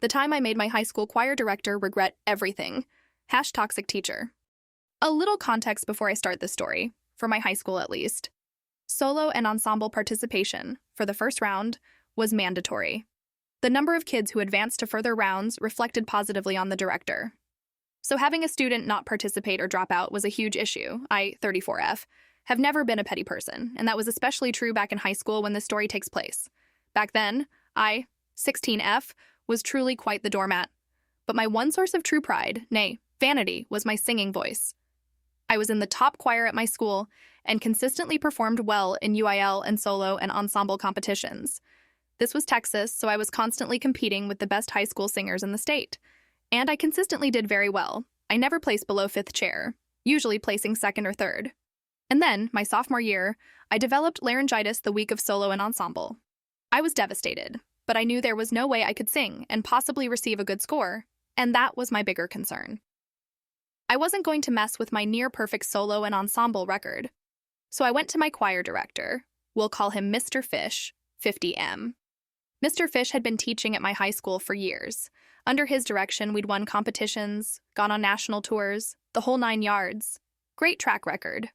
The time I made my high school choir director regret everything. #toxic teacher. A little context before I start this story, for my high school at least. Solo and ensemble participation, for the first round, was mandatory. The number of kids who advanced to further rounds reflected positively on the director. So having a student not participate or drop out was a huge issue. I, 34F, have never been a petty person, and that was especially true back in high school when this story takes place. Back then, I, 16F, was truly quite the doormat. But my one source of true pride, nay, vanity, was my singing voice. I was in the top choir at my school and consistently performed well in UIL and solo and ensemble competitions. This was Texas, so I was constantly competing with the best high school singers in the state. And I consistently did very well. I never placed below 5th chair, usually placing 2nd or 3rd. And then, my sophomore year, I developed laryngitis the week of solo and ensemble. I was devastated, but I knew there was no way I could sing and possibly receive a good score, and that was my bigger concern. I wasn't going to mess with my near-perfect solo and ensemble record, so I went to my choir director. We'll call him Mr. Fish, 50M. Mr. Fish had been teaching at my high school for years. Under his direction, we'd won competitions, gone on national tours, the whole 9 yards. Great track record.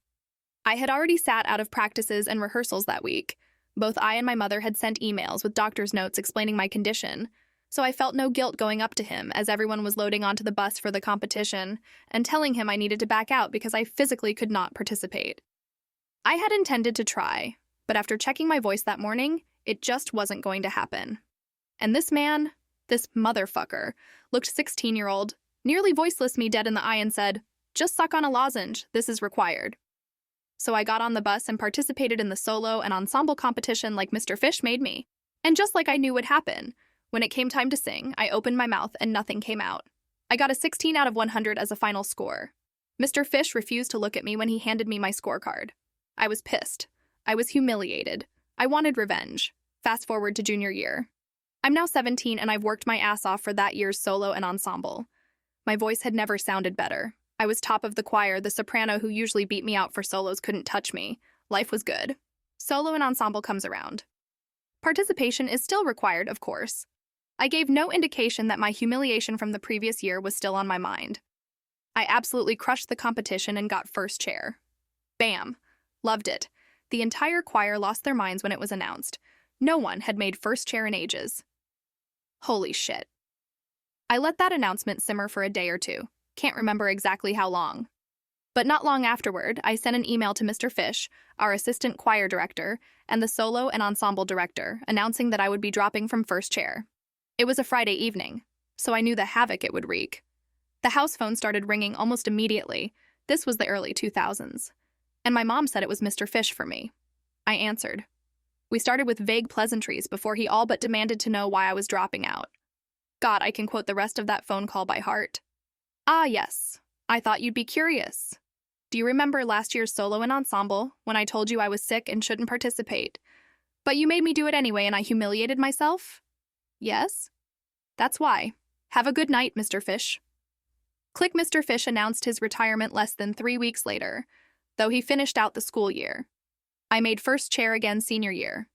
I had already sat out of practices and rehearsals that week. Both I and my mother had sent emails with doctor's notes explaining my condition, so I felt no guilt going up to him as everyone was loading onto the bus for the competition and telling him I needed to back out because I physically could not participate. I had intended to try, but after checking my voice that morning, it just wasn't going to happen. And this man, this motherfucker, looked 16-year-old, nearly voiceless me dead in the eye and said, "Just suck on a lozenge, this is required." So I got on the bus and participated in the solo and ensemble competition like Mr. Fish made me. And just like I knew would happen, when it came time to sing, I opened my mouth and nothing came out. I got a 16 out of 100 as a final score. Mr. Fish refused to look at me when he handed me my scorecard. I was pissed. I was humiliated. I wanted revenge. Fast forward to junior year. I'm now 17 and I've worked my ass off for that year's solo and ensemble. My voice had never sounded better. I was top of the choir, the soprano who usually beat me out for solos couldn't touch me. Life was good. Solo and ensemble comes around. Participation is still required, of course. I gave no indication that my humiliation from the previous year was still on my mind. I absolutely crushed the competition and got 1st chair. Bam! Loved it. The entire choir lost their minds when it was announced. No one had made 1st chair in ages. Holy shit. I let that announcement simmer for a day or two. Can't remember exactly how long. But not long afterward, I sent an email to Mr. Fish, our assistant choir director, and the solo and ensemble director, announcing that I would be dropping from 1st chair. It was a Friday evening, so I knew the havoc it would wreak. The house phone started ringing almost immediately. This was the early 2000s. And my mom said it was Mr. Fish for me. I answered. We started with vague pleasantries before he all but demanded to know why I was dropping out. God, I can quote the rest of that phone call by heart. "Ah, yes. I thought you'd be curious. Do you remember last year's solo and ensemble, when I told you I was sick and shouldn't participate? But you made me do it anyway and I humiliated myself? Yes? That's why. Have a good night, Mr. Fish." Click. Mr. Fish announced his retirement less than 3 weeks later, though he finished out the school year. I made 1st chair again senior year.